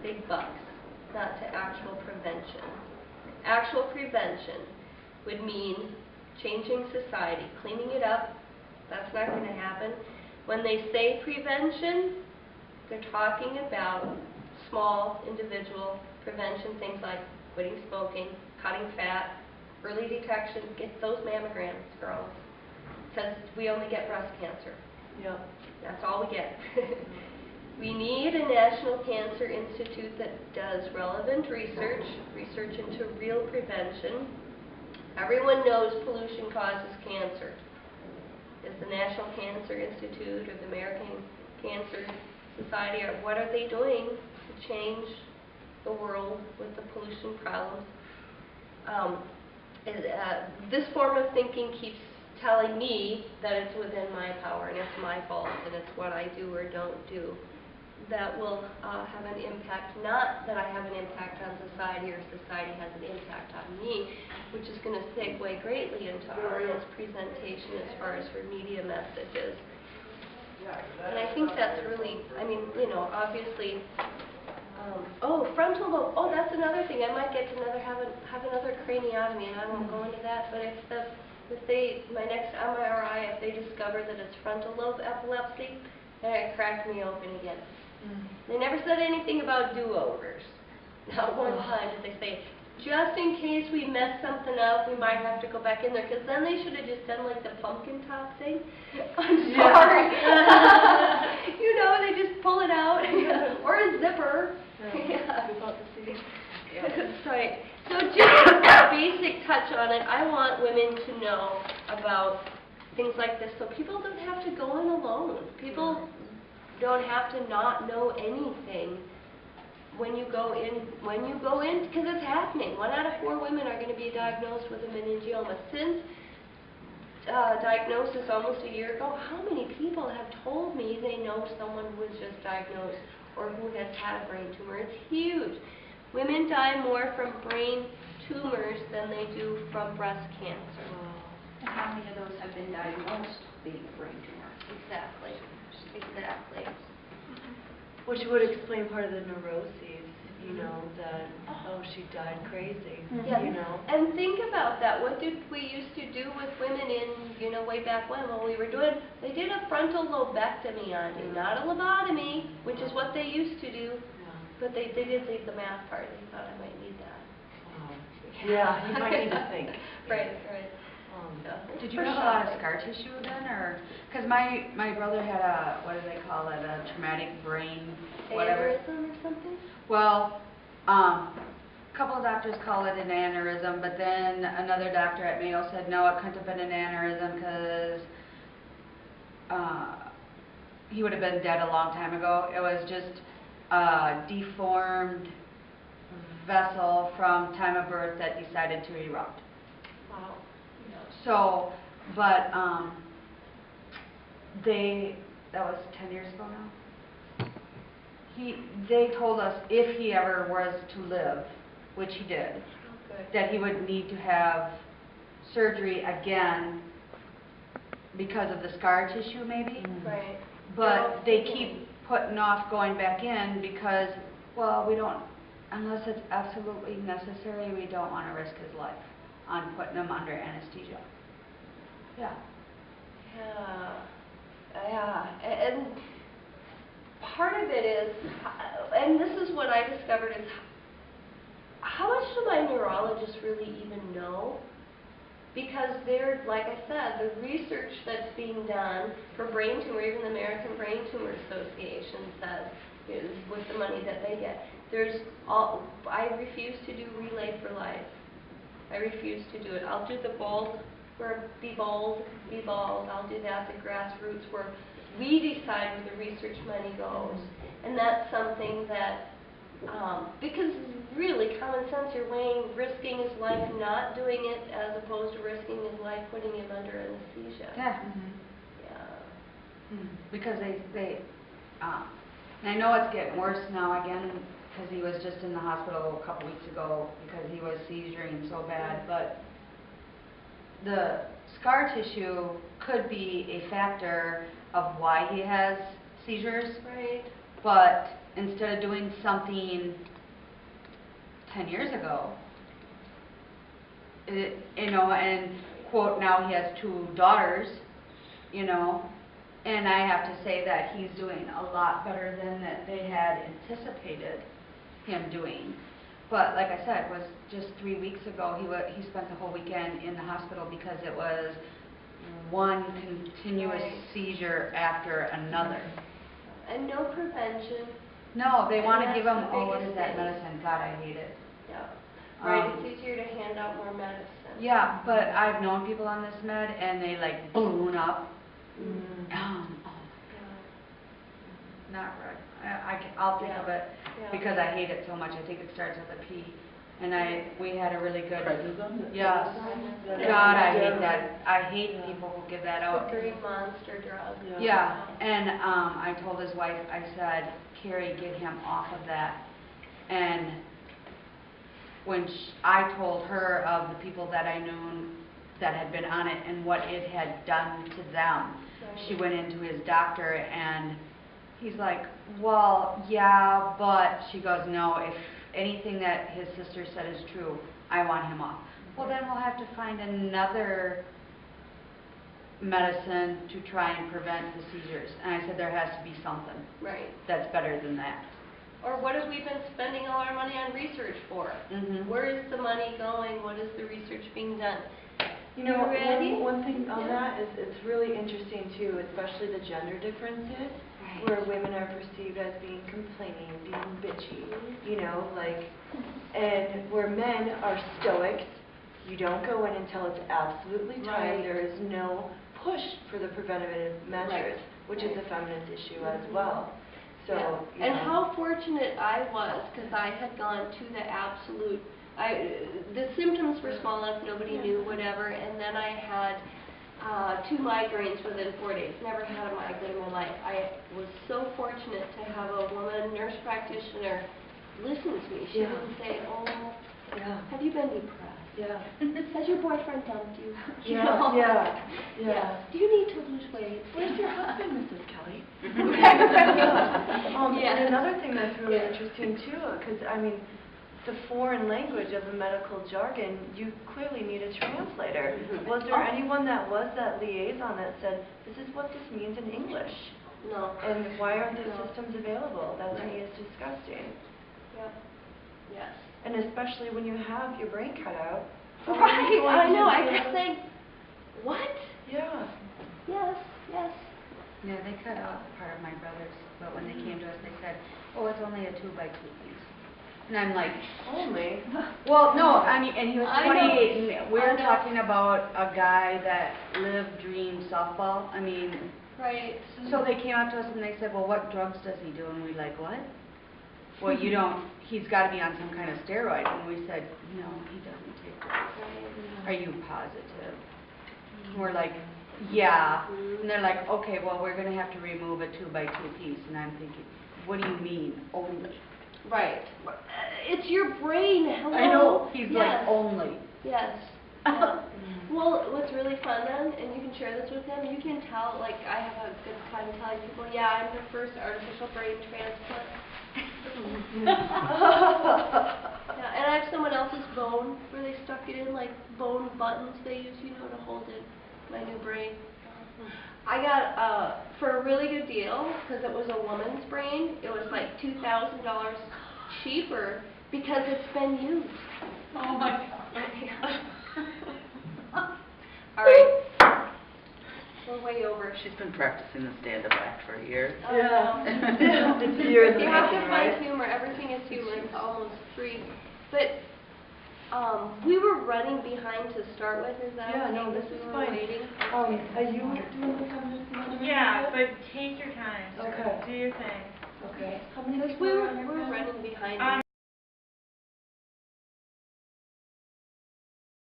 big bucks, not to actual prevention. Actual prevention would mean changing society, cleaning it up. That's not going to happen. When they say prevention, they're talking about small individual prevention, things like quitting smoking, cutting fat, early detection. Get those mammograms, girls, because we only get breast cancer. Yep. That's all we get. We need a National Cancer Institute that does relevant research into real prevention. Everyone knows pollution causes cancer. Is the National Cancer Institute or the American Cancer Society, or what are they doing to change the world with the pollution problems? This form of thinking keeps telling me that it's within my power and it's my fault and it's what I do or don't do that will have an impact, not that I have an impact on society or society has an impact on me, which is going to segue greatly into Aria's presentation as far as her media messages. And I think that's really, I mean, you know, obviously, frontal lobe, that's another thing. I might get to have another craniotomy, and I won't go into that, but my next MRI, if they discover that it's frontal lobe epilepsy, then it cracked me open again. They never said anything about do-overs. Not one time did they say, just in case we mess something up, we might have to go back in there, because then they should have just done like the pumpkin top thing. I'm sorry. You know, they just pull it out. Or a zipper. Yeah. That's right. So just a basic touch on it, I want women to know about things like this so people don't have to go in alone. People don't have to not know anything when you go in, because it's happening. 1 out of 4 women are going to be diagnosed with a meningioma. Since diagnosis almost a year ago, how many people have told me they know someone who was just diagnosed or who has had a brain tumor? It's huge. Women die more from brain tumors than they do from breast cancer. And how many of those have been diagnosed being a brain tumor? Exactly. Exactly. Which would explain part of the neuroses, you know, that, she died crazy, Yes. you know. And think about that. What did we used to do with women in, you know, way back when we were doing, they did a frontal lobectomy on you, not a lobotomy, which is what they used to do, but they did leave the math part. They thought I might need that. Yeah, you might need to think. Right. Did you have a lot of scar tissue then, or because my brother had a, what do they call it, a traumatic brain whatever aneurysm or something? Well, a couple of doctors call it an aneurysm, but then another doctor at Mayo said no, it couldn't have been an aneurysm because he would have been dead a long time ago. It was just a deformed vessel from time of birth that decided to erupt. Wow. So, but that was 10 years ago now. They told us if he ever was to live, which he did, that he would need to have surgery again because of the scar tissue maybe. Right. But they keep putting off going back in because, well, we don't, unless it's absolutely necessary, we don't want to risk his life on putting him under anesthesia. Yeah. And part of it is, and this is what I discovered, is how much do my neurologists really even know? Because they're, like I said, the research that's being done for brain tumor, even the American Brain Tumor Association says, is with the money that they get. I refuse to do Relay for Life. I refuse to do it. I'll do the bold, where be bold, be bald. I'll do that, the grassroots, where we decide where the research money goes. And that's something that, because really, common sense, you're weighing risking his life not doing it as opposed to risking his life putting him under anesthesia. Yeah. Yeah. Because they and I know it's getting worse now again because he was just in the hospital a couple weeks ago because he was seizuring so bad, but the scar tissue could be a factor of why he has seizures. Right. But instead of doing something 10 years ago, and quote, now he has 2 daughters, and I have to say that he's doing a lot better than that they had anticipated him doing. But like I said, it was just 3 weeks ago, he spent the whole weekend in the hospital because it was one continuous seizure after another. And no prevention. No, they And want to that's give him, the what biggest is that thing. medicine? God, I hate it. Yeah. Right, Um, it's easier to hand out more medicine. Yeah, but I've known people on this med and they like balloon up. Yeah. Not right. I'll think of it Yeah. because I hate it so much. I think it starts with a P. And we had a really good. Prednisone? Yes. God, I hate that. I hate people who give that out. It's a green monster drug. Yeah, and I told his wife, I said, Carrie, get him off of that. And when I told her of the people that I knew that had been on it and what it had done to them, she went into his doctor and he's like, well, yeah, but she goes, no, if anything that his sister said is true, I want him off. Well, then we'll have to find another medicine to try and prevent the seizures. And I said there has to be something Right. that's better than that. Or what have we been spending all our money on research for? Where is the money going? What is the research being done? You know, You ready? one thing on Yeah. that is it's really interesting too, especially the gender differences, where women are perceived as being complaining, being bitchy, and where men are stoics. You don't go in until it's absolutely time. Right. There is no push for the preventative measures, which is a feminist issue as well. So, Yeah. And how fortunate I was, because I had gone to the absolute, the symptoms were small enough, nobody knew, whatever, and then I had 2 migraines within 4 days. Never had a migraine in my life. I was so fortunate to have a woman nurse practitioner listen to me. She Yeah. didn't say, oh, yeah, have you been depressed? yeah, Has your boyfriend dumped you? You yeah, know? yeah. Do you need to lose weight? Where's your husband, Mrs. Kelly? Yeah. And another thing that's really interesting too, because the foreign language of the medical jargon, you clearly need a translator. Was there anyone that was that liaison that said, this is what this means in English? No. And why aren't these No. systems available? That to me Right. is disgusting. Yep. Yes. And especially when you have your brain cut out. Right, I know, I kept saying, what? Yeah. Yes, yes. Yeah, they cut out part of my brother's, but when they came to us, they said, oh, it's only a 2x2 piece. And I'm like, Only. well, no, and he was I know. 28, and we I were know. talking about a guy that lived, dreamed softball. Right. So they came up to us and they said, well, what drugs does he do? And we're like, what? Well, you don't, he's got to be on some kind of steroid. And we said, no, he doesn't take drugs. Are you positive? And we're like, yeah. And they're like, okay, well, we're going to have to remove a 2x2 piece. And I'm thinking, what do you mean, only? Right. It's your brain, hello. I know, he's Yes. like, only. Yes. Yeah. Well, what's really fun then, and you can share this with him, you can tell, like, I have a good time telling people, yeah, I'm the first artificial brain transplant. Yeah, and I have someone else's bone where they stuck it in, like bone buttons they use, to hold in my new brain. I got, for a really good deal, because it was a woman's brain, it was like $2,000 cheaper because it's been used. Oh my God. All right. We're way over. She's been practicing the stand-up act for years. Oh, Yeah. no. It's years in You the have to making, find right? humor. Everything is humor. It's almost free. But we were running behind to start with. Is that Yeah, okay? no, this Because is we were fine. waiting. Are you doing this on this another Yeah, minute? but take your time. Okay. Do your thing. Okay. How many Because people we are were on your we're panel? running behind.